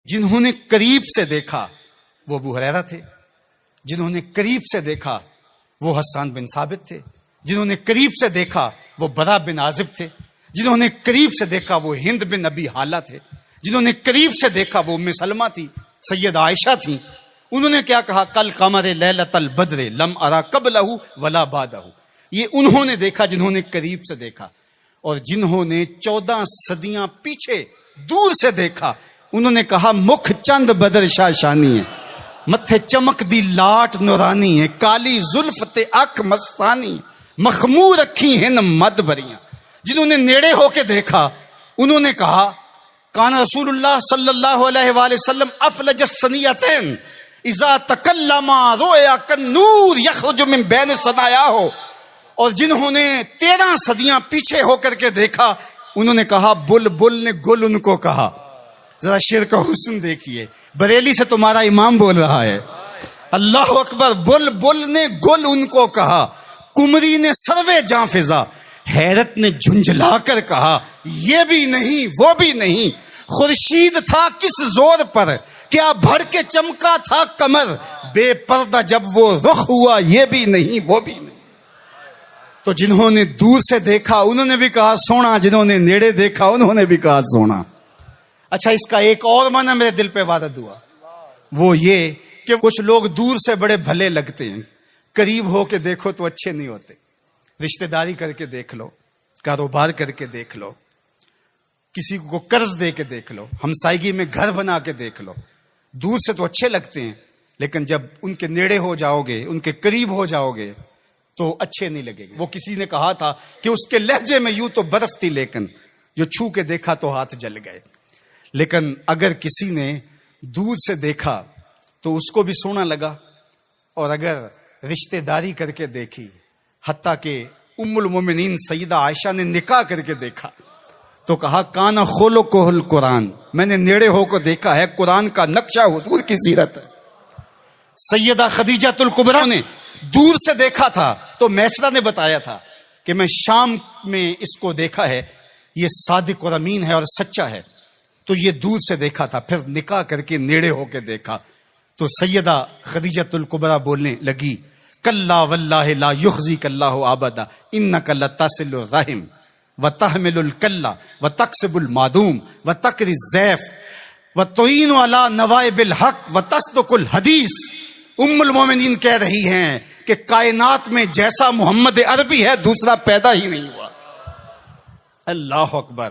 جنہوں نے قریب سے دیکھا وہ ابو ہریرہ تھے، جنہوں نے قریب سے دیکھا وہ حسان بن ثابت تھے، جنہوں نے قریب سے دیکھا وہ برا بن عازب تھے، جنہوں نے قریب سے دیکھا وہ ہند بن ابی حالہ تھے، جنہوں نے قریب سے دیکھا وہ ام سلمہ تھی، سید عائشہ تھیں۔ انہوں نے کیا کہا؟ کل قمر لیلۃ البدر لم ارا قبلہ ولا بعدہ۔ یہ انہوں نے دیکھا جنہوں نے قریب سے دیکھا، اور جنہوں نے 14 صدیاں پیچھے دور سے دیکھا انہوں نے کہا مکھ چند بدر شاہ شانی ہے، متھے چمک دی لاٹ نورانی ہے، کالی زلف تے اکھ مستانی، مخمور اکھی ہن مد بریاں۔ جنہوں نے نیڑے ہو کے دیکھا انہوں نے کہا کان رسول اللہ صلی اللہ علیہ وآلہ وسلم افلج الثنیتین اذا تکلم رؤیا کالنور یخرج من بین ثنایاہ۔ اور جنہوں نے 13 صدیاں پیچھے ہو کر کے دیکھا انہوں نے کہا بلبل نے گل ان کو کہا۔ ذرا شعر کا حسن دیکھیے، بریلی سے تمہارا امام بول رہا ہے، اللہ اکبر۔ بلبل نے گل ان کو کہا، کمری نے سروے جاں فضا، حیرت نے جھنجھلا کر کہا یہ بھی نہیں وہ بھی نہیں، خورشید تھا کس زور پر، کیا بھڑ کے چمکا تھا کمر، بے پردہ جب وہ رخ ہوا یہ بھی نہیں وہ بھی نہیں۔ تو جنہوں نے دور سے دیکھا انہوں نے بھی کہا سونا، جنہوں نے نیڑے دیکھا انہوں نے بھی کہا سونا۔ اچھا، اس کا ایک اور معنی میرے دل پہ وارد ہوا، وہ یہ کہ کچھ لوگ دور سے بڑے بھلے لگتے ہیں، قریب ہو کے دیکھو تو اچھے نہیں ہوتے۔ رشتہ داری کر کے دیکھ لو، کاروبار کر کے دیکھ لو، کسی کو قرض دے کے دیکھ لو، ہمسائیگی میں گھر بنا کے دیکھ لو، دور سے تو اچھے لگتے ہیں لیکن جب ان کے نیڑے ہو جاؤ گے، ان کے قریب ہو جاؤ گے تو اچھے نہیں لگے گے۔ وہ کسی نے کہا تھا کہ اس کے لہجے میں یوں تو برف تھی لیکن جو چھو کے دیکھا تو ہاتھ جل گئے۔ لیکن اگر کسی نے دور سے دیکھا تو اس کو بھی سونا لگا، اور اگر رشتہ داری کر کے دیکھی، حتیٰ کہ ام المومنین سیدہ عائشہ نے نکاح کر کے دیکھا تو کہا کانا خلقہ القرآن، میں نے نیڑے ہو کو دیکھا ہے، قرآن کا نقشہ حضور کی سیرت ہے۔ سیدہ خدیجہ الکبریٰ نے دور سے دیکھا تھا تو میسرہ نے بتایا تھا کہ میں شام میں اس کو دیکھا ہے، یہ صادق اور امین ہے اور سچا ہے، تو یہ دور سے دیکھا تھا، پھر نکاح کر کے نیڑے ہو کے دیکھا تو سیدہ خدیجہ الکبریٰ بولنے لگی کلا واللہ لا یخزیک اللہ ابدا انک لتصل الرحم وتحمل الکلہ وتکسب المعدوم وتقری الضیف وتعین علی نوائب الحق وتصدق الحدیث۔ ام المومنین کہہ رہی ہیں کہ کائنات میں جیسا محمد عربی ہے دوسرا پیدا ہی نہیں ہوا۔ اللہ اکبر۔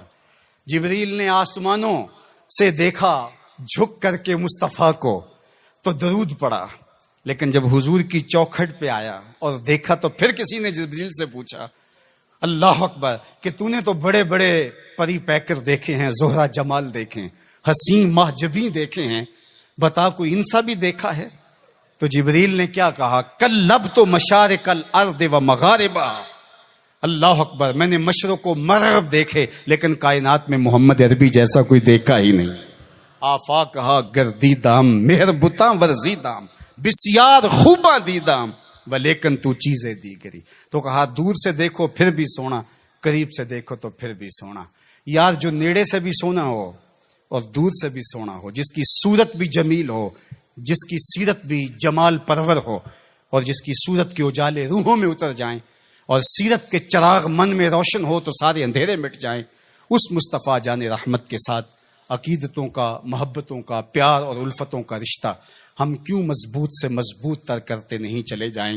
جبریل نے آسمانوں سے دیکھا جھک کر کے مصطفیٰ کو تو درود پڑا، لیکن جب حضور کی چوکھٹ پہ آیا اور دیکھا تو پھر کسی نے جبریل سے پوچھا اللہ اکبر کہ تو نے تو بڑے بڑے پری پیکر دیکھے ہیں، زہرہ جمال دیکھے ہیں، حسین ماہ جبیں دیکھے ہیں، بتا کوئی انسا بھی دیکھا ہے؟ تو جبریل نے کیا کہا کلبت مشارق الارض و مغاربہ۔ اللہ اکبر، میں نے مشرق و مغرب دیکھے لیکن کائنات میں محمد عربی جیسا کوئی دیکھا ہی نہیں۔ آفاق کہا گردیدام مہر بتاں ورزیدام بسیار خوباں دیدام ولیکن تو چیزیں دیگری۔ تو کہا دور سے دیکھو پھر بھی سونا، قریب سے دیکھو تو پھر بھی سونا۔ یار جو نیڑے سے بھی سونا ہو اور دور سے بھی سونا ہو، جس کی صورت بھی جمیل ہو، جس کی سیرت بھی جمال پرور ہو، اور جس کی صورت کے اجالے روحوں میں اتر جائیں اور سیرت کے چراغ من میں روشن ہو تو سارے اندھیرے مٹ جائیں، اس مصطفیٰ جان رحمت کے ساتھ عقیدتوں کا، محبتوں کا، پیار اور الفتوں کا رشتہ ہم کیوں مضبوط سے مضبوط تر کرتے نہیں چلے جائیں گے؟